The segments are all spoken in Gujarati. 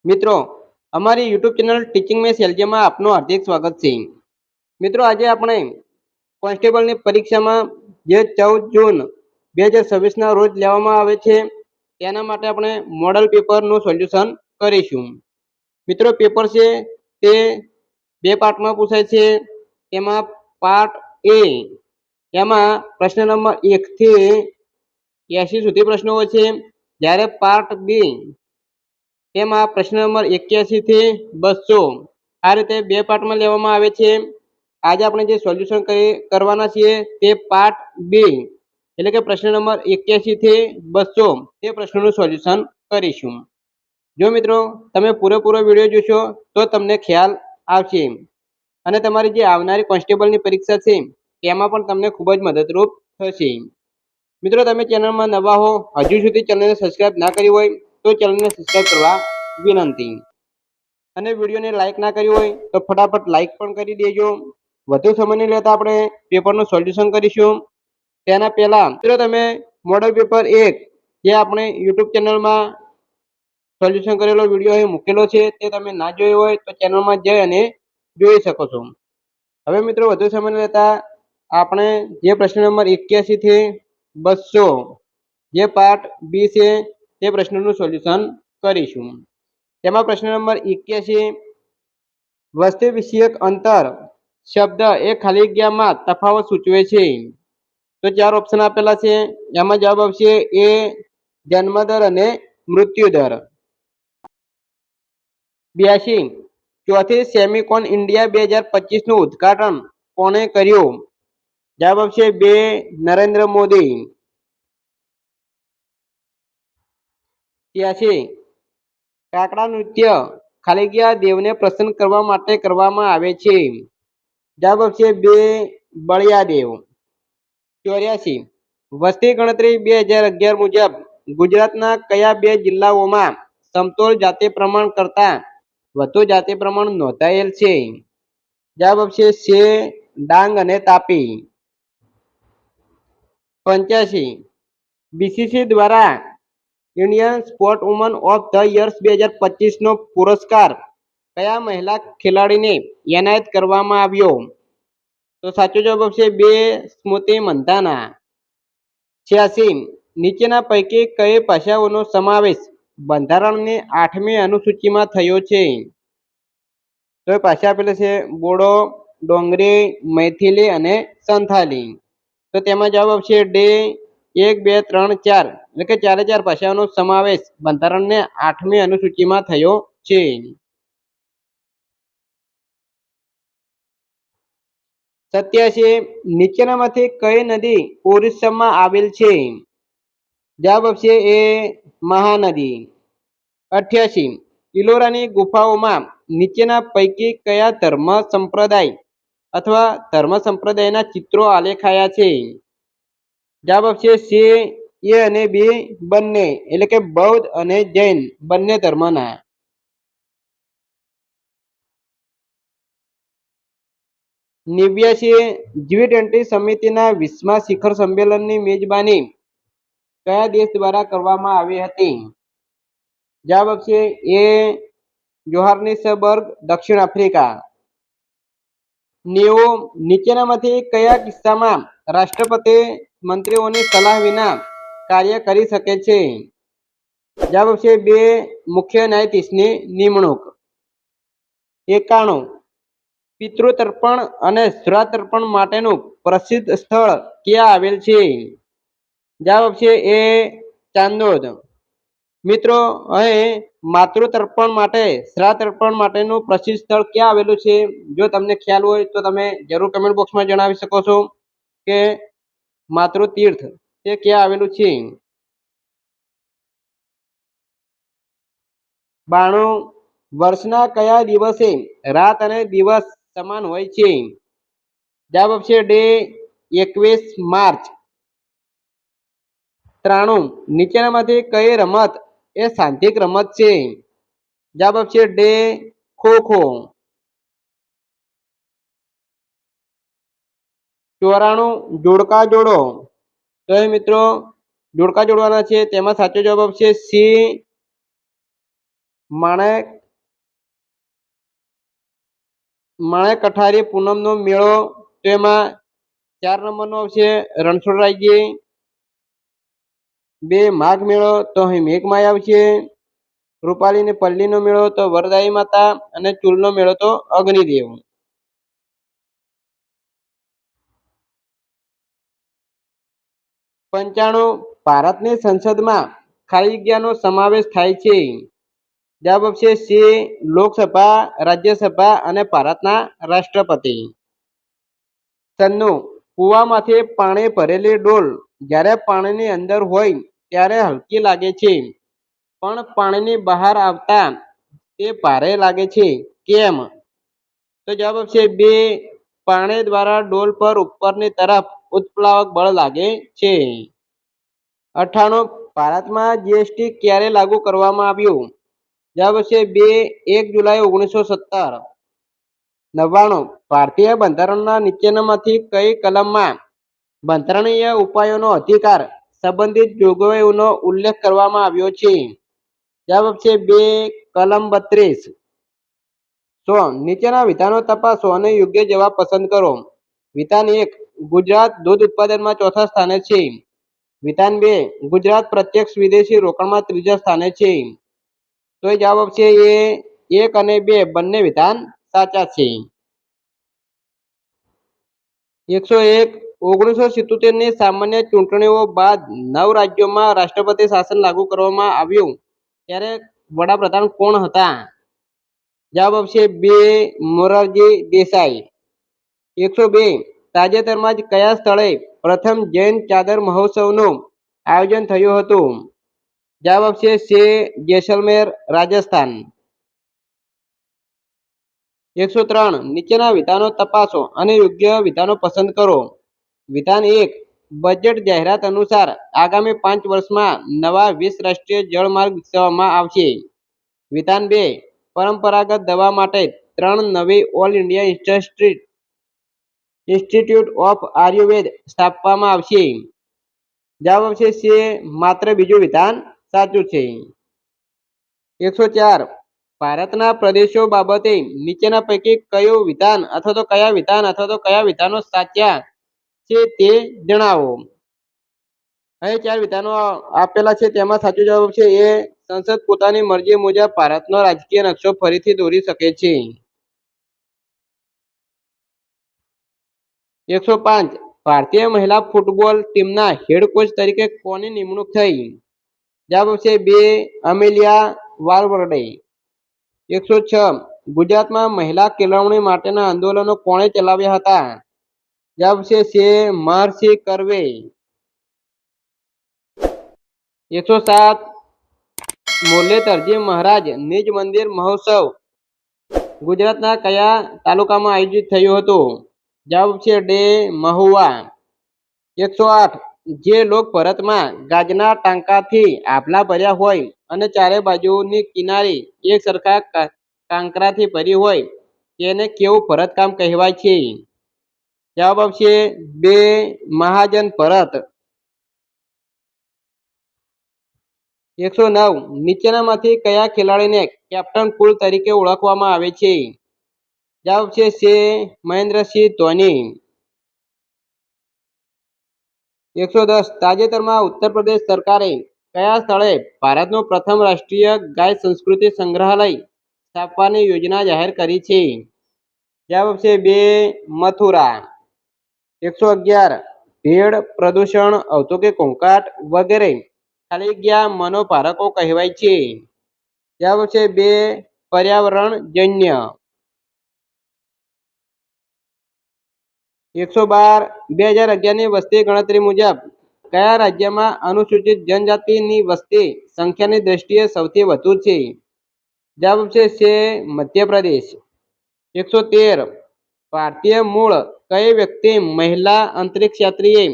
મિત્રો અમારી યુટ્યુબ ચેનલ ટીચિંગ મેં સેલજીમાં આપનું હાર્દિક સ્વાગત છે। મિત્રો આજે આપણે કોન્સ્ટેબલની પરીક્ષામાં જે 14 જૂન 2026ના રોજ લેવામાં આવે છે તેના માટે આપણે મોડલ પેપરનું સોલ્યુશન કરીશું। મિત્રો પેપર છે તે બે પાર્ટમાં પૂછાય છે। તેમાં પાર્ટ એ એમાં પ્રશ્ન નંબર 1 થી 80 સુધી પ્રશ્નો હોય છે, જ્યારે પાર્ટ બી તેમાં પ્રશ્ન નંબર 81 થી 200 આ રીતે બે પાર્ટમાં લેવામાં આવે છે। આજે આપણે જે સોલ્યુશન કરવાના છીએ તે પાર્ટ બી એટલે કે પ્રશ્ન નંબર 81 થી 200 તે પ્રશ્નોનું સોલ્યુશન કરીશું। જો મિત્રો તમે પૂરેપૂરો વિડીયો જોશો તો તમને ખ્યાલ આવશે અને તમારી જે આવનારી કોન્સ્ટેબલની પરીક્ષા છે તેમાં પણ તમને ખૂબ જ મદદરૂપ થશે। મિત્રો તમે ચેનલમાં નવા હો, હજુ સુધી ચેનલને સબસ્ક્રાઇબ ના કરી હોય તો ચેનલને સબસ્ક્રાઇબ કરવા વિનંતી અને વિડીયોને લાઈક ના કરી હોય તો ફટાફટ લાઈક પણ કરી દેજો। વધુ સમય નહીં લેતા આપણે પેપરનું સોલ્યુશન કરીશું। તેના પહેલા મિત્રો તમે મોડલ પેપર 1 જે આપણે યુટ્યુબ ચેનલમાં સોલ્યુશન કરેલો વિડીયો અહીં મૂકેલો છે તે તમે ના જોયો હોય તો ચેનલમાં જઈ અને જોઈ શકો છો। હવે મિત્રો વધુ સમય નહીં લેતા આપણે જે પ્રશ્ન નંબર 81 થી 200 જે પાર્ટ બી છે તે પ્રશ્નનું સોલ્યુશન કરીશું। તેમાં પ્રશ્ન નંબર 81 વસ્તુ વિષયક અંતર શબ્દ એ ખાલી જગ્યામાં તફાવત સૂચવે છે। તો ચાર ઓપ્શન આપેલા છે, એમાં જવાબ આવશે એ જન્મદર અને મૃત્યુદર। 82 ચોથી સેમિકોન ઇન્ડિયા 2025નું ઉદ્ઘાટન કોણે કર્યું? જવાબ આવશે બે નરેન્દ્ર મોદી। 83 કાકડા નૃત્ય ખાલી જગ્યા દેવને પ્રસન્ન કરવા માટે કરવામાં આવે છે। જવાબ આવશે બે બળિયાદેવ। 84 વસ્તી ગણતરી 2011 મુજબ ગુજરાતના કયા બે જિલ્લાઓમાં સમતોલ જાતિ પ્રમાણ કરતાં વધુ જાતિ પ્રમાણ નોંધાયેલ છે? જવાબ આવશે સે ડાંગ અને તાપી। 85 બીસીસી દ્વારા Indian sport woman of the years 2025નો પુરસ્કાર કયા મહિલા ખેલાડીને એનાયત કરવામાં આવ્યો? તો સાચો જવાબ આવશે બે સ્મૃતિ મંધાના। 86 નીચેના પૈકી કઈ ભાષાઓનો સમાવેશ બંધારણની 8મી અનુસૂચિમાં થયો છે? તો ભાષા આપેલી છે બોડો, ડોંગરી, મૈથિલી અને સંથાલી। તો તેમાં જવાબ આવશે ડે 1, 2, 3, 4 એટલે કે ચારે ચાર ભાષાઓનો સમાવેશ બંધારણને 8મી અનુસૂચિમાં થયો છે। 87 નીચેનામાંથી કઈ નદી ઓરિસ્સામાં આવેલ છે? જવાબ આવશે એ મહાનદી। 88 ઇલોરાની ગુફાઓમાં નીચેના પૈકી કયા ધર્મ સંપ્રદાય અથવા ધર્મ સંપ્રદાયના ચિત્રો આલેખાયા છે? જવાબ આવશે સી એ અને બી બંને એટલે કે બૌદ્ધ અને જૈન બંને ધર્મના। 89 G20 સમિતિના 20મા શિખર સંમેલનની મેજબાની કયા દેશ દ્વારા કરવામાં આવી હતી? જવાબ આવશે એ જોહાન્સબર્ગ દક્ષિણ આફ્રિકા। 90 નીચેનામાંથી કયા કિસ્સામાં રાષ્ટ્રપતિ મંત્રીઓની સલાહ વિના કાર્ય કરી શકે છે? જવાબ આવશે બે મુખ્ય ન્યાયાધીશની નિમણૂક। 91 પિતૃતર્પણ અને શ્રાદ્ધ માટેનું પ્રસિદ્ધ સ્થળ ક્યાં આવેલ છે? જવાબ આવશે એ ચાંદોદ। મિત્રો અહીં માતૃતર્પણ માટે શ્રાદ્ધ અર્પણ માટેનું પ્રસિદ્ધ સ્થળ ક્યાં આવેલું છે? જો તમને ખ્યાલ હોય તો તમે જરૂર કમેન્ટ બોક્સમાં જણાવી શકો છો કે માતૃતીર્થ તે ક્યાં આવેલું છે। 92 વર્ષના કયા દિવસે રાત અને દિવસ સમાન હોય છે? જવાબ આવશે ડે 21 માર્ચ। 93 નીચેનામાંથી કઈ રમત એ સાંઘિક રમત છે? જવાબ આવશે ડે ખો ખો। 94 જોડકા જોડો તો એ મિત્રો જોડકા જોડવાના છે, તેમાં સાચો જવાબ આવશે સી માણે કઠારી પૂનમનો મેળો, તો એમાં 4 નંબરનો આવશે રણછોડરાયજી. 2 માઘ મેળો, તો અહીં મેઘમાયા આવશે. રૂપાલીની પલ્લીનો મેળો તો વરદાયી માતા, અને ચૂલનો મેળો તો અગ્નિદેવ. 95 ભારતની સંસદમાં ખાલી જગ્યાનો સમાવેશ થાય છે. જવાબ આવશે સી લોકસભા, રાજ્યસભા અને ભારતના રાષ્ટ્રપતિ. 96 કૂવામાંથી પાણી ભરેલી ડોલ જ્યારે પાણીની અંદર હોય ત્યારે હલકી લાગે છે, પણ પાણીની બહાર આવતા તે ભારે લાગે છે, કેમ? તો જવાબ આવશે બે, પાણી દ્વારા ડોલ પર ઉપરની તરફ ઉત્પ્લાવક બળ લાગે છે. 98 ભારતમાં જીએસટી ક્યારે લાગુ કરવામાં આવ્યું? જવાબ આવશે 1 જુલાઈ 1970. 99 ભારતીય બંધારણના નીચેનામાંથી કઈ કલમમાં બંધારણીય ઉપાયોનો અધિકાર સંબંધિત જોગવાઈઓનો ઉલ્લેખ કરવામાં આવ્યો છે? જવાબ આવશે 2 કલમ 32. 100 નીચેના વિધાનો તપાસો અને યોગ્ય જવાબ પસંદ કરો. વિધાન 1 ગુજરાત દૂધ ઉત્પાદનમાં ચોથા સ્થાને છે. વિધાન 2 ગુજરાત પ્રત્યક્ષ વિદેશી રોકાણમાં ત્રીજા સ્થાને છે. તો એ જવાબ આવશે એ 1 અને 2 બંને વિધાન સાચા છે. 101 1977 ની સામાન્ય ચૂંટણીઓ બાદ 9 રાજ્યોમાં રાષ્ટ્રપતિ શાસન લાગુ કરવામાં આવ્યું ત્યારે વડાપ્રધાન કોણ હતા? જવાબ આવશે 2 મોરારજી દેસાઈ. 102 તાજેતરમાં જ કયા સ્થળે પ્રથમ જૈન ચાદર મહોત્સવનું આયોજન થયું હતું? જવાબ આવશે સે જેસલમેર, રાજસ્થાન. 103 નીચેના વિધાનો તપાસો અને યોગ્ય વિધાનો પસંદ કરો. વિધાન 1 બજેટ જાહેરાત અનુસાર આગામી 5 વર્ષમાં નવા 20 રાષ્ટ્રીય જળમાર્ગ વિકસાવવામાં આવશે. વિધાન 2 પરંપરાગત દવા માટે 3 નવી all India institute of Ayurveda સ્થાપવામાં આવશે. જવાબ આવશે છે માત્ર બીજું વિધાન સાચું છે. 104 ભારતના પ્રદેશો બાબતે નીચેના પૈકી કયા વિધાન અથવા તો કયા વિધાનો સાચા છે તે જણાવો. અહીં 4 વિધાનો આપેલા છે, તેમાં સાચો જવાબ છે એ સંસદ પોતાની મરજી મુજબ ભારતનો રાજકીય નકશો ફરીથી દોરી શકે છે. 105 ભારતીય મહિલા ફૂટબોલ ટીમના હેડ કોચ તરીકે કોની નિમણૂક થઈ? જવાબ આવશે 2 અમેલિયા વાલવર્ડે. 106 ગુજરાતમાં મહિલા કેળવણી માટેના આંદોલનો કોણે ચલાવ્યા હતા? જવાબ છે મહર્ષિ કર્વે. 107 મુરલીધરજી મહારાજ નિજ મંદિર મહોત્સવ ગુજરાતના કયા તાલુકામાં આયોજિત થયું હતું? જવાબ છે ડી મહુવા. 108 જે લોક ભરતમાં ગાજના ટાંકાથી આભલા ભર્યા હોય અને ચારે બાજુની કિનારી એક સરખા કાંકરાથી ભરી હોય તેને કેવું ભરતકામ કહેવાય છે? જવાબ આવશે 2 મહાજન ભરત. 109 નીચેનામાંથી કયા ખેલાડીને કેપ્ટન કુલ તરીકે ઓળખવામાં આવે છે? જવાબ છે મહેન્દ્રસિંહ ધોની. 110 તાજેતરમાં ઉત્તર પ્રદેશ સરકારે કયા સ્થળે ભારતનું પ્રથમ રાષ્ટ્રીય ગાય સંસ્કૃતિ સંગ્રહાલય સ્થાપવાની યોજના જાહેર કરી છે? જવાબ છે 2 મથુરા. 111 ભીડ, પ્રદૂષણ, ઔદ્યોગિક ઘોંઘાટ વગેરે ખાલી જગ્યા મનોભારકો કહેવાય છે? જવાબ છે 2 પર્યાવરણજન્ય. 112 2011ની વસ્તી ગણતરી મુજબ કયા રાજ્યમાં અનુસૂચિત જનજાતિની વસ્તી સંખ્યાની દ્રષ્ટિએ સૌથી વધુ છે? જવાબ છે મધ્યપ્રદેશ. 113 ભારતીય મૂળ કઈ વ્યક્તિ મહિલા અંતરિક્ષયાત્રીએ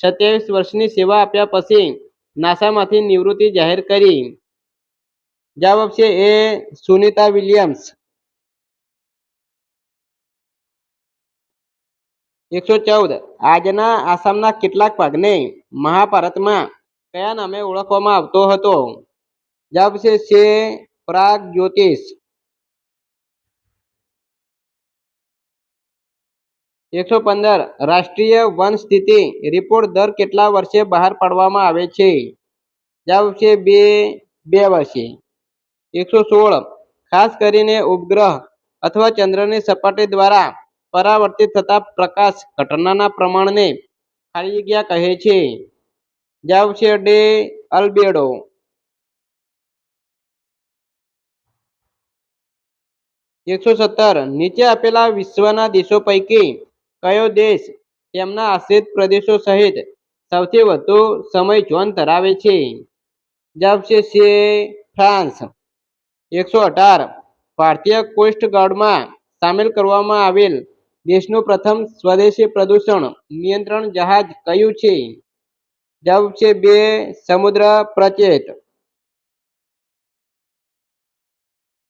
27 વર્ષની સેવા આપ્યા પછી નાસામાંથી નિવૃત્તિ જાહેર કરી? જવાબ છે એ સુનિતા વિલિયમ્સ. 114 આજના આસામના કેટલાક ભાગને મહાભારતમાં કયા નામે ઓળખવામાં આવતો હતો? જવાબ છે પ્રાગજ્યોતિષ. 115 રાષ્ટ્રીય વન સ્થિતિ રિપોર્ટ દર કેટલા વર્ષે બહાર પાડવામાં આવે છે? જવાબ છે બે વર્ષે. 116 ખાસ કરીને ઉપગ્રહ અથવા ચંદ્રની સપાટી દ્વારા પરાવર્તિત થતા પ્રકાશ ઘટનાના પ્રમાણને ખાલી જગ્યા કહે છે. જવાબ છે ડે અલ્બેડો. 117 નીચે આપેલા વિશ્વના દેશો પૈકી કયો દેશ તેમના આશ્રિત પ્રદેશો સહિત સૌથી વધુ સમય ઝોન ધરાવે છે? જવાબ છે ફ્રાન્સ. 118 ભારતીય કોસ્ટ ગાર્ડમાં સામેલ કરવામાં આવેલ દેશનું પ્રથમ સ્વદેશી પ્રદૂષણ નિયંત્રણ જહાજ કયું છે? જવાબ છે સમુદ્ર પ્રચેત.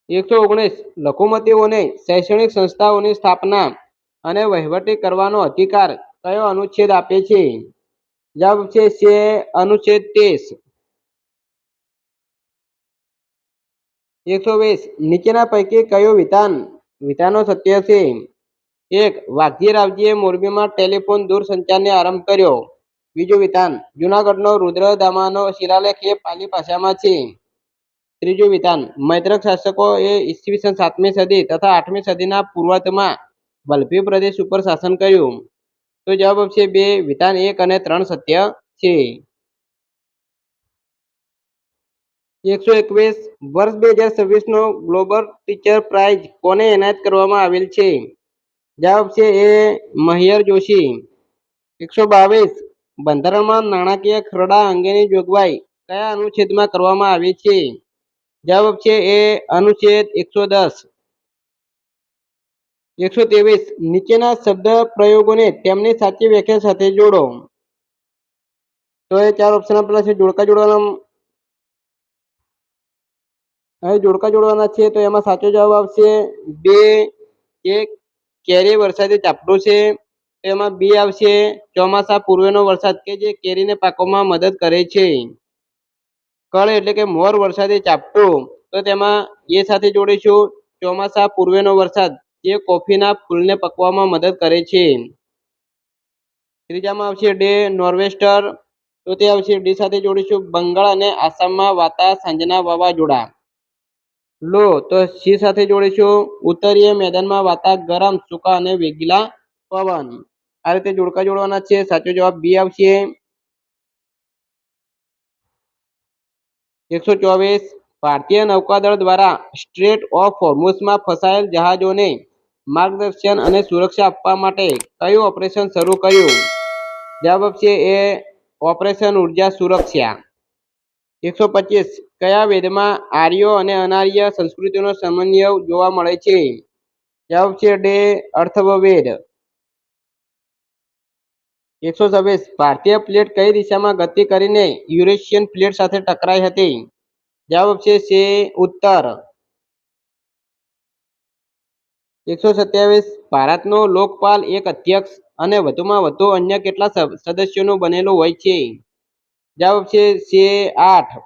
119 લઘુમતીઓને શૈક્ષણિક સંસ્થાઓની સ્થાપના અને વહીવટી કરવાનો અધિકાર કયો અનુચ્છેદ આપે છે? જવાબ છે અનુચ્છેદ 30. 120 નીચેના પૈકી કયું વિધાનો સત્ય છે? 1 વાઘજી રાવજીએ મોરબીમાં ટેલિફોન દૂરસંચારને આરંભ કર્યો. બીજું વિધાન જૂનાગઢનો રુદ્રદામાનો શિલાલેખ એ પાલી ભાષામાં છે. ત્રીજું વિધાન મૈત્રક શાસકો એ ઈસવીસન 7મી સદી તથા 8મી સદીના પૂર્વાર્ધમાં વલભી પ્રદેશ ઉપર શાસન કર્યું. તો જવાબ છે વિધાન 1 અને 3 સત્ય છે. 121 વર્ષ 2026 નો ગ્લોબલ ટીચર પ્રાઇઝ કોને એનાયત કરવામાં આવેલ છે? જવાબ છે મહિયર જોશી. 122 બંધારણમાં નાણાકીય ખરડા અંગેની જોગવાઈ કયા અનુચ્છેદમાં કરવામાં આવી છે? જવાબ છે અનુચ્છેદ 110. 123 નીચેના શબ્દ પ્રયોગોને તેમની સાચી વ્યાખ્યા સાથે જોડો. તો એ 4 ઓપ્શન આપેલા છે. જોડકા જોડવાના છે. તો એમાં સાચો જવાબ આવશે કે કેરી વરસાદી ઝાપટું છે. એમાં બી આવશે ચોમાસા પૂર્વેનો વરસાદ કે જે કેરીને પાકવામાં મદદ કરે છે. કળ એટલે કે મોર વરસાદી ઝાપટું, તો તેમાં એ સાથે જોડીશું ચોમાસા પૂર્વેનો વરસાદ જે કોફીના ફૂલને પકવામાં મદદ કરે છે. ત્રીજામાં આવશે ડે નોર્વેસ્ટર, તો તે આવશે ડી સાથે જોડીશું બંગાળ અને આસામમાં વાતા સાંજના વાવાઝોડા. લો તો સી સાથે જોડીશું ઉત્તરીય મેદાનમાં વાતા ગરમ સૂકા અને વેગીલા પવન. આ રીતે જોડકા જોડવાના છે. સાચો જવાબ બી આવશે. 124 ભારતીય નૌકાદળ દ્વારા સ્ટ્રેટ ઓફ હોર્મુઝમાં ફસાયેલ જહાજોને માર્ગદર્શન અને સુરક્ષા આપવા માટે કયું ઓપરેશન શરૂ કર્યું? જવાબ છે ઓપરેશન ઉર્જા સુરક્ષા. 125 કયા વેદમાં આર્યો અને અનાર્ય સંસ્કૃતિનો સમન્વય જોવા મળે છે? જવાબ છે ડે અથર્વવેદ. 126 ભારતીય પ્લેટ કઈ દિશામાં ગતિ કરીને યુરેશિયન પ્લેટ સાથે ટકરાઈ હતી? જવાબ છે ઉત્તર. 127 ભારતનો લોકપાલ એક અધ્યક્ષ અને વધુમાં વધુ અન્ય કેટલા સદસ્યોનું બનેલું હોય છે? જવાબ છે 8.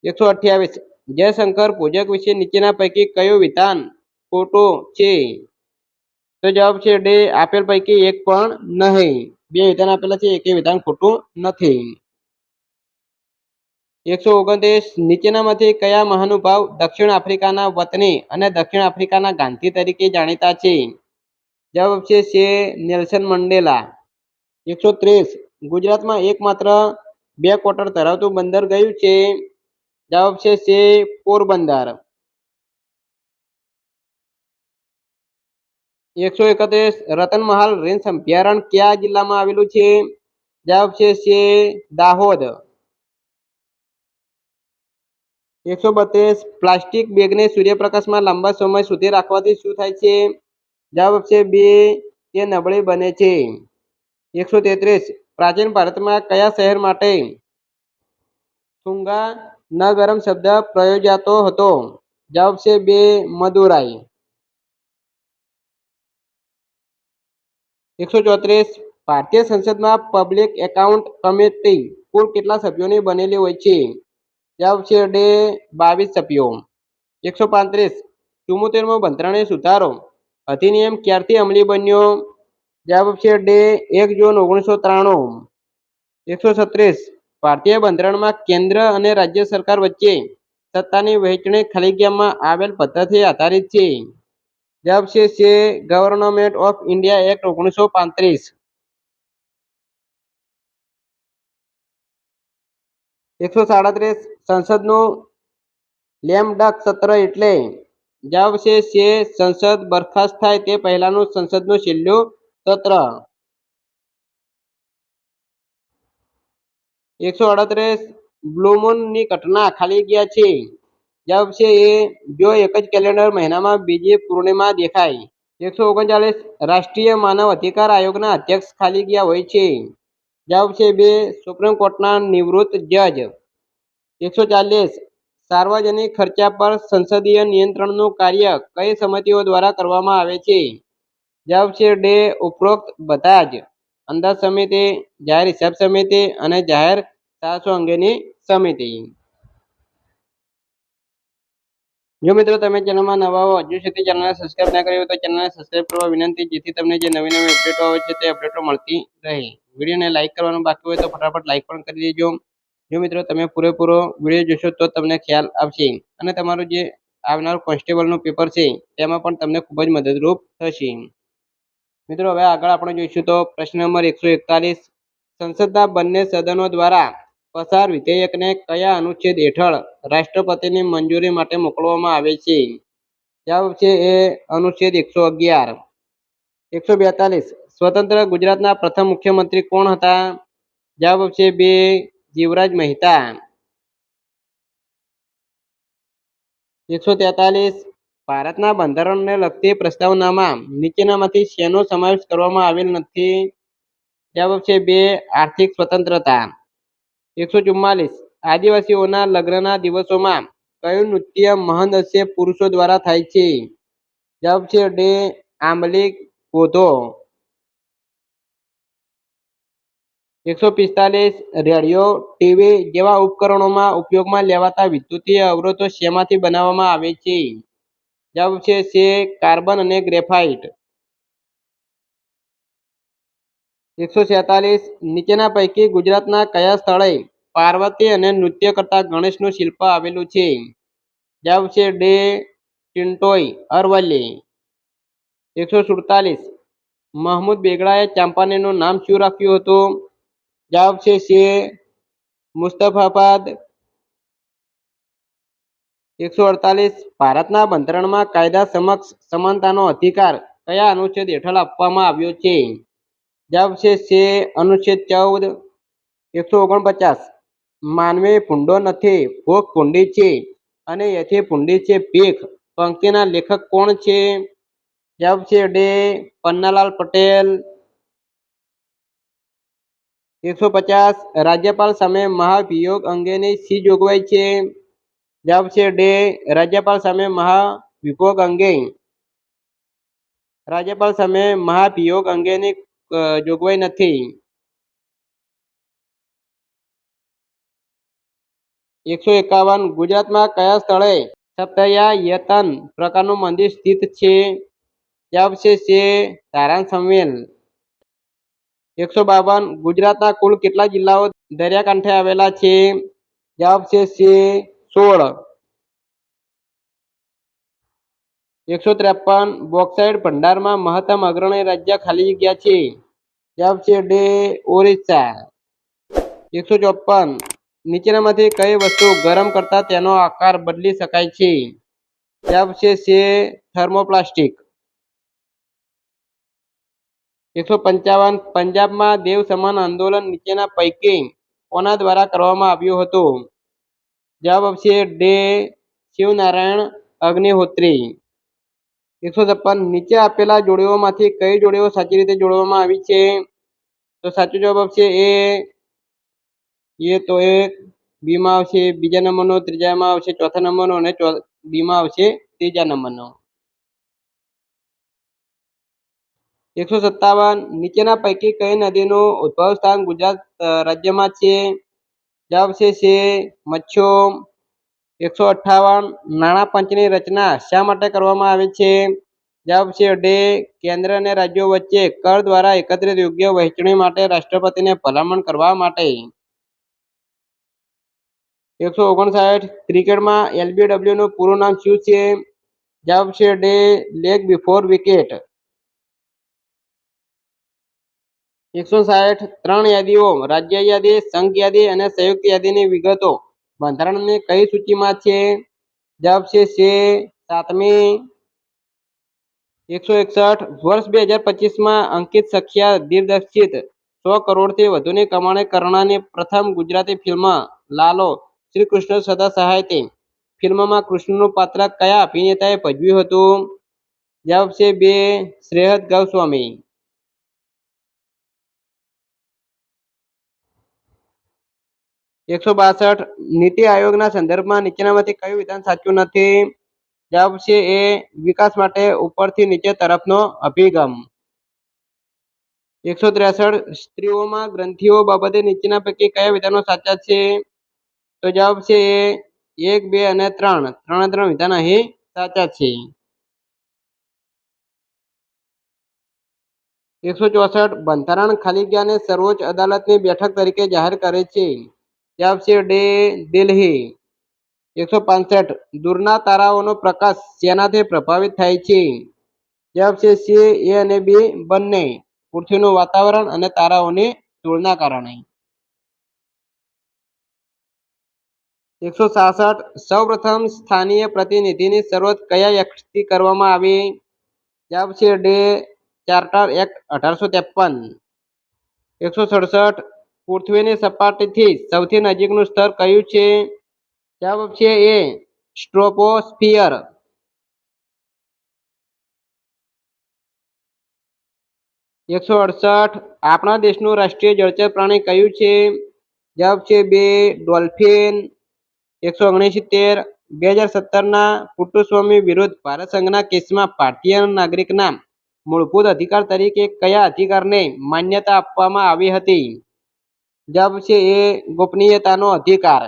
128 જયશંકર પૂજક વિશે નીચેના પૈકી કયું વિધાન ખોટું છે? તો જવાબ છે ડે આપેલ પૈકી એક પણ નહીં. 2 વિધાન આપેલા છે, એક વિધાન ખોટું નથી. 129 નીચેનામાંથી કયા મહાનુભાવ દક્ષિણ આફ્રિકાના વતની અને દક્ષિણ આફ્રિકાના ગાંધી તરીકે જાણીતા છે? જવાબ છે નેલ્સન મંડેલા. 130 ગુજરાતમાં એકમાત્ર 2 ક્વાર્ટર ધરાવતું બંદર કયું છે? જવાબ છે પોરબંદર. 131 રતનમહાલ રેન્જ અભયારણ્ય કયા જિલ્લામાં આવેલું છે? જવાબ છે દાહોદ. 132 પ્લાસ્ટિક બેગને સૂર્યપ્રકાશમાં લાંબા સમય સુધી રાખવાથી શું થાય છે? જવાબ છે તે નબળી બને છે. 133 પ્રાચીન ભારતમાં કયા શહેર માટે થુંગા ન ગરમ શબ્દ પ્રયોજાતો હતો? જવાબ છે મદુરાઈ. 134 ભારતીય સંસદમાં પબ્લિક એકાઉન્ટ કમિટી કુલ કેટલા સભ્યોની બનેલી હોય છે? જવાબ છે 22 સભ્યો. 135 74મો બંધારણીય સુધારો અધિનિયમ ક્યારથી અમલી બન્યો? જવાબ છે ડે 1 જૂન 1993. 136 ભારતીય બંધારણમાં કેન્દ્ર અને રાજ્ય સરકાર વચ્ચે સત્તાની વહેંચણી ખાલી જગ્યામાં આવેલ પદ્ધતિ આધારિત છે. જવાબ છે ગવર્નમેન્ટ ઓફ ઇન્ડિયા એક્ટ 1935. 137 સંસદનું લેમ ડક સત્ર એટલે? જવાબ છે સંસદ બરખાસ્ત થાય તે પહેલાનું સંસદનું છેલ્લું સત્ર. 138 બ્લુ મૂન ની ઘટના ખાલી જગ્યા છે. જવાબ છે જો એક જ કેલેન્ડર મહિનામાં બીજી પૂર્ણિમા દેખાય. 139 રાષ્ટ્રીય માનવ અધિકાર આયોગના અધ્યક્ષ ખાલી જગ્યા હોય છે. જવાબ છે સુપ્રીમ કોર્ટના નિવૃત્ત જજ. 140 સાર્વજનિક ખર્ચા પર સંસદીય નિયંત્રણનું કાર્ય કઈ સમિતિઓ દ્વારા કરવામાં આવે છે? જવાબ છે ડે ઉપરોક્ત બધા જ. અંદાજ સમિતિ, જાહેર હિસાબ સમિતિ અને જાહેર સાહસો અંગેની સમિતિ. જો મિત્રો તમે ચેનલમાં નવા હો, હજુ સુધી ચેનલને સબસ્ક્રાઇબ ના કરી હોય તો ચેનલને સબસ્ક્રાઇબ કરવા વિનંતી, જેથી તમને જે નવી નવી અપડેટો આવે છે તે અપડેટો મળતી રહે. વિડીયોને લાઇક કરવાનું બાકી હોય તો ફટાફટ લાઇક પણ કરી દેજો. જો મિત્રો તમે પૂરેપૂરો વિડીયો જોશો તો તમને ખ્યાલ આવશે અને તમારું જે આવનાર કોન્સ્ટેબલનું પેપર છે તેમાં પણ તમને ખૂબ જ મદદરૂપ થશે. મિત્રો હવે આગળ આપણે જોઈશું તો પ્રશ્ન નંબર 141 સંસદના બંને સદનો દ્વારા પસાર વિધેયકને કયા અનુચ્છેદ હેઠળ રાષ્ટ્રપતિની મંજૂરી માટે મોકલવામાં આવે છે? જવાબ છે અનુચ્છેદ 111. 142 સ્વતંત્ર ગુજરાતના પ્રથમ મુખ્યમંત્રી કોણ હતા? જવાબ છે જીવરાજ મહેતા. 143 ભારતના બંધારણને લગતી પ્રસ્તાવનામાં નીચેનામાંથી શેનો સમાવેશ કરવામાં આવેલ નથી? જવાબ છે આર્થિક સ્વતંત્રતા. 144 આદિવાસીઓના લગ્નના દિવસોમાં કયું નૃત્ય મહદ અંશે પુરુષો દ્વારા થાય છે? જવાબ છે ડે આંબલી ગોધો. 145 રેડિયો, ટીવી જેવા ઉપકરણોમાં ઉપયોગમાં લેવાતા વિદ્યુતીય અવરોધો શેમાંથી બનાવવામાં આવે છે? જવાબ છે કાર્બન અને ગ્રેફાઇટ. 146 નીચેના પૈકી ગુજરાતના કયા સ્થળે પાર્વતી અને નૃત્ય કરતા ગણેશનું શિલ્પ આવેલું છે? જવાબ છે ડે ટિન્ટોઈ, અરવલ્લી. 147 મહમૂદ બેગડાએ ચાંપાનેરનું નામ શું રાખ્યું હતું? જવાબ છે મુસ્તફાબાદ. 148 ભારતના બંધારણમાં કાયદા સમક્ષ સમાનતાનો અધિકાર કયા અનુચ્છેદ હેઠળ આપવામાં આવ્યો છે? જવાબ છે અનુચ્છેદ 14. 149 માનવી ભૂંડો નથી, ભૂખ ભૂંડી છે અને એથી ભૂંડી છે ભીખ પંક્તિના લેખક કોણ છે? જવાબ છે ડે પન્નાલાલ પટેલ. 150 રાજ્યપાલ સામે મહાભિયોગ અંગેની શી જોગવાઈ છે? જવાબ છે ડે રાજ્યપાલ સામે મહાભિયોગ અંગે. રાજ્યપાલ સામે મહાભિયોગ અંગેની જોગવાઈ નથી. 151 ગુજરાતમાં કયા સ્થળે સપ્તાયતન પ્રકારનું મંદિર સ્થિત છે? જવાબ છે ધારણ સંમેલ. 152 ગુજરાતના કુલ કેટલા જિલ્લાઓ દરિયાકાંઠે આવેલા છે? જવાબ છે 16. 153 બોક્સાઇટ ભંડારમાં મહત્તમ અગ્રણી રાજ્ય ખાલી જગ્યા છે? જવાબ છે ડે ઓરિસ્સા. 154 નીચેનામાંથી કઈ વસ્તુ ગરમ કરતા તેનો આકાર બદલી શકાય છે? જવાબ છે થર્મોપ્લાસ્ટિક. 155 પંજાબમાં દેવ સમાન આંદોલન નીચેના પૈકી કોના દ્વારા કરવામાં આવ્યું હતું? જવાબ છે ડે શિવનારાયણ અગ્નિહોત્રી. 156 નીચે આપેલા જોડીઓમાંથી કઈ જોડીઓ સાચી રીતે જોડવામાં આવી છે? તો સાચો જવાબ છે તો બીમાં આવશે બીજા નંબરનો, ત્રીજામાં આવશે ચોથા નંબરનો અને બીમાં આવશે ત્રીજા નંબરનો. 157 નીચેના પૈકી કઈ નદીનું ઉદ્ભવ સ્થાન ગુજરાત રાજ્યમાં છે? જવાબ છે મચ્છો. 158 નાણાં પંચની રચના શા માટે કરવામાં આવે છે? જવાબ છે ડે. કેન્દ્ર અને રાજ્યો વચ્ચે કર દ્વારા એકત્રિત યોગ્ય વહેંચણી માટે રાષ્ટ્રપતિને ભલામણ કરવા માટે. 159 ક્રિકેટમાં LBW નું પૂરું નામ શું છે? જવાબ છે ડે. Leg before wicket. 160 ત્રણ યાદીઓ રાજ્ય યાદી, સંઘ યાદી અને સંયુક્ત યાદીની વિગતો બંધારણની કઈ સૂચિમાં છે? જવાબ છે 7મી. 161 વર્ષ 2025માં અંકિત સખ્યા દિગ્દર્શિત 100 કરોડથી વધુની કમાણી કરનારની પ્રથમ ગુજરાતી ફિલ્મ લાલો શ્રી કૃષ્ણ સદા સહાય ફિલ્મમાં કૃષ્ણનું પાત્ર કયા અભિનેતાએ ભજવ્યું હતું? જવાબ છે 2 શ્રેયસ ગોસ્વામી. 162 નીતિ આયોગના સંદર્ભમાં નીચેનામાંથી કયું વિધાન સાચું નથી? જવાબ છે એ વિકાસ માટે ઉપરથી નીચે તરફનો અભિગમ. 163 સ્ત્રીઓમાં ગ્રંથિઓ બાબતે નીચેના પૈકી કયા વિધાનો સાચા છે? તો જવાબ છે એ 1, 2 અને 3. 3 વિધાન અહીં સાચા છે. 164 બંધારણ ખાલી જગ્યાને સર્વોચ્ચ અદાલતની બેઠક તરીકે જાહેર કરે છે. જવાબ છે ડે. દિલ્હી. 165 દૂરના તારાઓનો પ્રકાશ શેનાથી પ્રભાવિત થાય છે? જવાબ છે સી, એ અને બી બંને. પૃથ્વીનું વાતાવરણ અને તારાઓની ધૂળના કારણે. 166 સૌપ્રથમ સ્થાનીય પ્રતિનિધિની શરૂઆત કયા એક્ટથી કરવામાં આવી? જવાબ છે ડે. Charter act 1853. 167 પૃથ્વીની સપાટીથી સૌથી નજીકનું સ્તર કયું છે? જવાબ છે એ સ્ટ્રોપોસ્ફિયર. 168 આપણા દેશનું રાષ્ટ્રીય જળચર પ્રાણી કયું છે? જવાબ છે 2 ડોલ્ફિન. 169 2017ના પુટ્ટુસ્વામી વિરુદ્ધ ભારત સંઘના કેસમાં ભારતીય નાગરિકના મૂળભૂત અધિકાર તરીકે કયા અધિકારને માન્યતા આપવામાં આવી હતી? જવાબ છે એ ગોપનીયતાનો અધિકાર.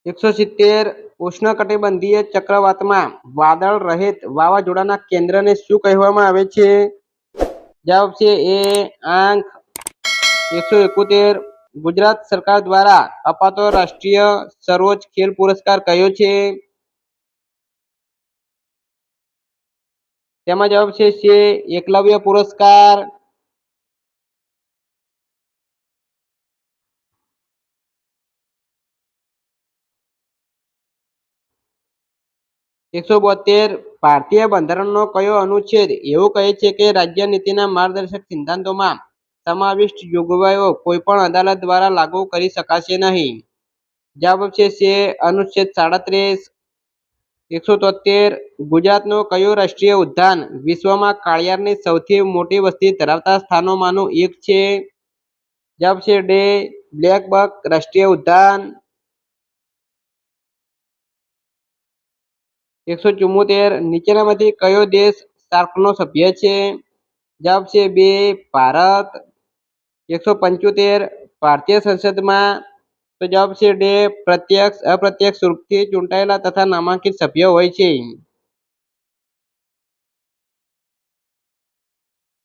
170 ઉષ્ણકટિબંધીય ચક્રવાતમાં વાદળ રહિત વાવાઝોડાના કેન્દ્રને શું કહેવામાં આવે છે? જવાબ છે એ આંખ. 171 ગુજરાત સરકાર દ્વારા અપાતો રાષ્ટ્રીય સર્વોચ્ચ ખેલ પુરસ્કાર કયો છે? તેમાં જવાબ છે એકલવ્ય પુરસ્કાર. 172 ભારતીય બંધારણનો કયો અનુચ્છેદ એવું કહે છે કે રાજ્ય નીતિના માર્ગદર્શક સિદ્ધાંતોમાં સમાવિષ્ટ જોગવાઈઓ કોઈપણ અદાલત દ્વારા લાગુ કરી શકાશે નહીં? જવાબ છે અનુચ્છેદ 37. 173 ગુજરાતનું કયું રાષ્ટ્રીય ઉદ્યાન વિશ્વમાં કાળિયારની સૌથી મોટી વસ્તી ધરાવતા સ્થાનોમાંનું એક છે? જવાબ છે ડે. બ્લેક બક રાષ્ટ્રીય ઉદ્યાન. 174 નીચેનામાંથી કયો દેશ સાર્કનો સભ્ય છે? જવાબ છે 2 ભારત. 175 ભારતીય સંસદમાં તો જવાબ છે ડે. પ્રત્યક્ષ અપ્રત્યક્ષ રૂપથી ચૂંટાયેલા તથા નામાંકિત સભ્ય હોય છે.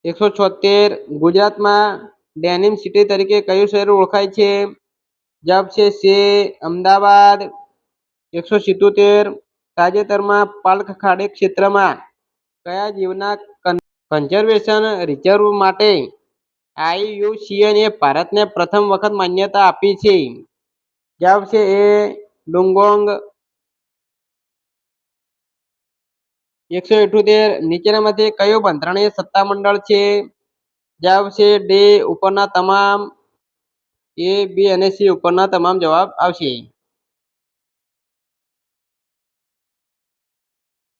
176 ગુજરાતમાં ડેનિમ સિટી તરીકે કયું શહેર ઓળખાય છે? જવાબ છે અમદાવાદ. 177 તાજેતરમાં પાલ્ક ખાડી ક્ષેત્રમાં કયા જીવના કન્ઝર્વેશન રિઝર્વ માટે IUCN એ ભારતને પ્રથમ વખત માન્યતા આપી છે? જવાબ છે એ ડુંગોંગ. 178 નીચેનામાંથી કયું બંધારણીય સત્તામંડળ છે? જવાબ છે ડે. ઉપરના તમામ. એ, બી અને સી ઉપરના તમામ જવાબ આવશે.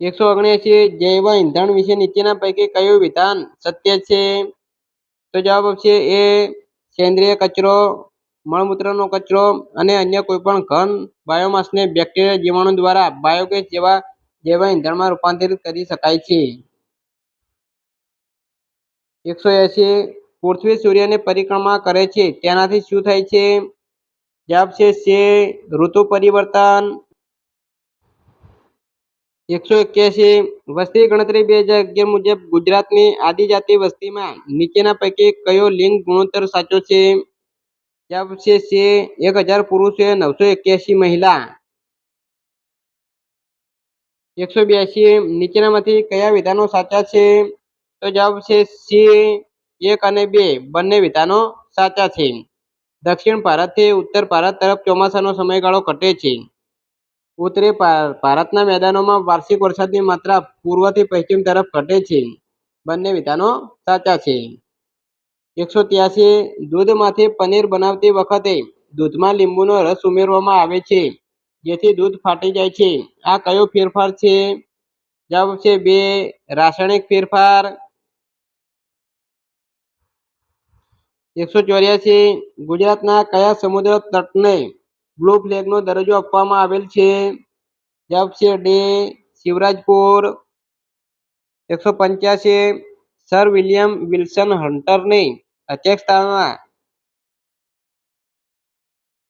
179 જૈવ ઇંધણ વિશે નીચેના પૈકી કયું વિધાન સત્ય છે? તો જવાબ આવશે એ સેન્દ્રિય કચરો, મળમૂત્રનો કચરો અને અન્ય કોઈપણ ઘન બાયોમાસને બેક્ટેરિયા જીવાણુ દ્વારા બાયોગેસ જેવા જૈવ ઇંધણમાં રૂપાંતરિત કરી શકાય છે. 180 પૃથ્વી સૂર્યની પરિક્રમા કરે છે તેનાથી શું થાય છે? જવાબ છે સે ઋતુ પરિવર્તન. 181 વસ્તી ગણતરી 2011 મુજબ ગુજરાતની આદિજાતિ વસ્તીમાં નીચેના પૈકી કયો લિંગ ગુણોત્તર સાચો છે? જવાબ છે 1000 પુરુષો 981 મહિલા. 182 નીચેનામાંથી કયા વિધાનો સાચા છે? તો જવાબ છે સી 1 અને 2 બંને વિધાનો સાચા છે. દક્ષિણ ભારતથી ઉત્તર ભારત તરફ ચોમાસાનો સમયગાળો ઘટે છે. ઉત્તરી ભારતના મેદાનોમાં વાર્ષિક વરસાદની માત્રા પૂર્વથી પશ્ચિમ તરફ ઘટે છે. બંને વિધાનો સાચા છે. 183 દૂધમાંથી પનીર બનાવતી વખતે દૂધમાં લીંબુનો રસ ઉમેરવામાં આવે છે જેથી દૂધ ફાટી જાય છે. આ કયો ફેરફાર છે? જવાબ છે 2 રાસાયણિક ફેરફાર. 184 ગુજરાતના કયા સમુદ્ર તટને બ્લુ ફ્લેગનો દરજ્જો આપવામાં આવેલ છે? જવાબ છે D Shivrajpur. 185 sir William Wilson હન્ટરની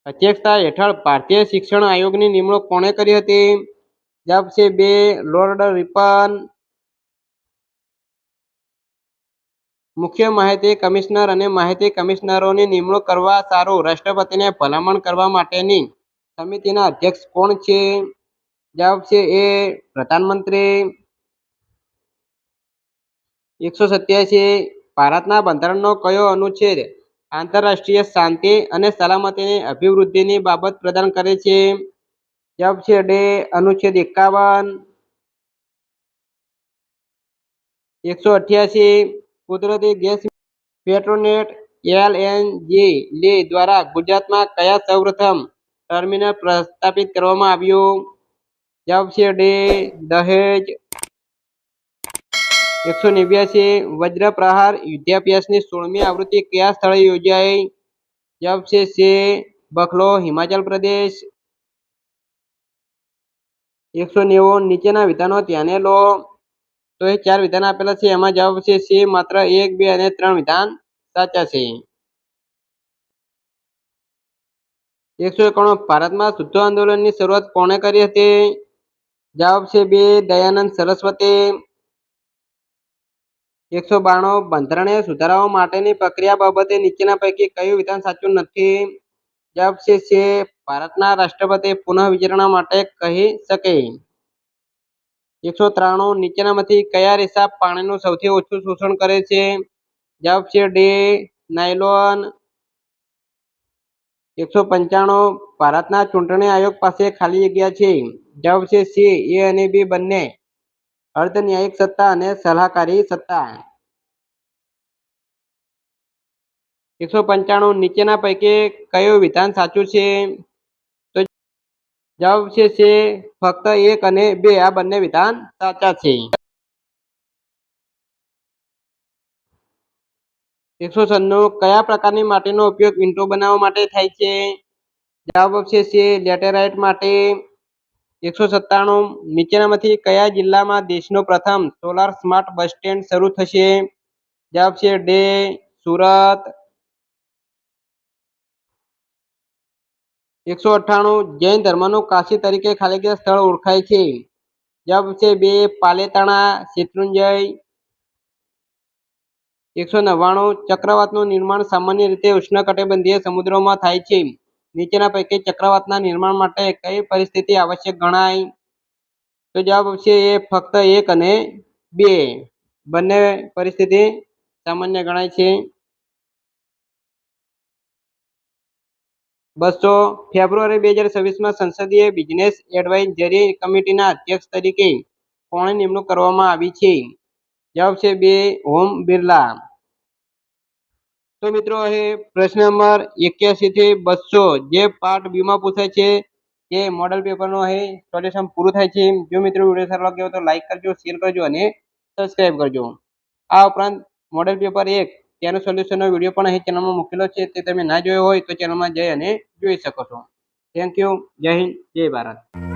અધ્યક્ષતા હેઠળ ભારતીય શિક્ષણ આયોગની નિમણૂક કોણે કરી હતી? જવાબ છે 2 લોર્ડ રિપન. મુખ્ય માહિતી કમિશનર અને માહિતી કમિશનરોની નિમણૂક કરવા સારું રાષ્ટ્રપતિને ભલામણ કરવા માટેની સમિતિના અધ્યક્ષ કોણ છે? જવાબ છે એ પ્રધાનમંત્રી. 187 ભારતના બંધારણનો કયો અનુચ્છેદ આંતરરાષ્ટ્રીય શાંતિ અને સલામતીની અભિવૃદ્ધિની બાબત પ્રદાન કરે છે? જવાબ છે ડી અનુચ્છેદ 51. 188 કુદરતી ગેસ પેટ્રોનેટ એલએનજી લી દ્વારા ગુજરાતમાં કયા સૌપ્રથમ ટર્મિનલ પ્રસ્થાપિત કરવામાં આવ્યું? જવાબ છે ડી દહેજ. 189 વજ્ર પ્રહાર યુદ્ધાભ્યાસની 16મી આવૃત્તિ કયા સ્થળે યોજાઈ? જવાબ છે સી બખલો હિમાચલ પ્રદેશ. 190 નીચેના વિધાનો ધ્યાને લો. તો એ 4 વિધાન આપેલા છે એમાં જવાબ છે સી માત્ર 1, 2 અને 3 વિધાન સાચા છે. 191 ભારતમાં શુદ્ધ આંદોલનની શરૂઆત કોણે કરી હતી? જવાબ છે 2 દયાનંદ સરસ્વતી. 192 બંધારણીય સુધારાઓ માટેની પ્રક્રિયા બાબતે નીચેના પૈકી કયું વિધાન સાચું નથી? જવાબ છે ભારતના રાષ્ટ્રપતિ પુનઃ વિચારણા માટે કહી શકે. 193 નીચેનામાંથી કયા રેસા પાણીનું સૌથી ઓછું શોષણ કરે છે? જવાબ છે ડી નાયલોન. 195 ભારતના ચૂંટણી આયોગ પાસે ખાલી જગ્યા છે. જવાબ છે સી એ અને બી બંને અર્ધ ન્યાયિક સત્તા અને સલાહકારી સત્તા. 195 નીચેના પૈકી કયું વિધાન સાચું છે? તો જવાબ છે ફક્ત 1 અને 2 આ બંને વિધાન સાચા છે. 196 કયા પ્રકારની માટીનો ઉપયોગ ઈંટો બનાવવા માટે થાય છે? જવાબ છે સી લેટેરાઇટ માટી. 197 નીચેનામાંથી કયા જિલ્લામાં દેશનો પ્રથમ સોલાર સ્માર્ટ બસ સ્ટેન્ડ શરૂ થશે? જવાબ છે ડી સુરત. 198 જૈન ધર્મનું કાશી તરીકે ખાલી જગ્યા સ્થળ ઓળખાય છે? જવાબ છે 2 પાલિતાણા શેત્રુંજય. 199 ચક્રવાતનું નિર્માણ સામાન્ય રીતે ઉષ્ણકટિબંધીય સમુદ્રોમાં થાય છે. નીચેના પૈકી ચક્રવાતના નિર્માણ માટે કઈ પરિસ્થિતિ આવશ્યક ગણાય? તો જવાબ છે એ ફક્ત 1 અને 2 બંને પરિસ્થિતિ સામાન્ય ગણાય છે. 200 ફેબ્રુઆરી 2026 સંસદીય બિઝનેસ એડવાઇઝરી કમિટીના અધ્યક્ષ તરીકે કોની નિમણૂક કરવામાં આવી છે? જવાબ છે 2 ઓમ બિરલા. તો મિત્રો અહીં પ્રશ્ન નંબર 81 થી 200 જે પાર્ટ બી માં પૂછાય છે તે મોડલ પેપરનું અહીં સોલ્યુશન પૂરું થાય છે. જો મિત્રો વિડીયો સારો લાગ્યો તો લાઈક કરજો, શેર કરજો અને સબસ્ક્રાઇબ કરજો. આ ઉપરાંત મોડલ પેપર 1 તેનો સોલ્યુશનનો વિડીયો પણ અહીં ચેનલમાં મૂકેલો છે, તે તમે ના જોયો હોય તો ચેનલમાં જઈ અને જોઈ શકો છો. Thank you. જય હિન્દ, જય ભારત.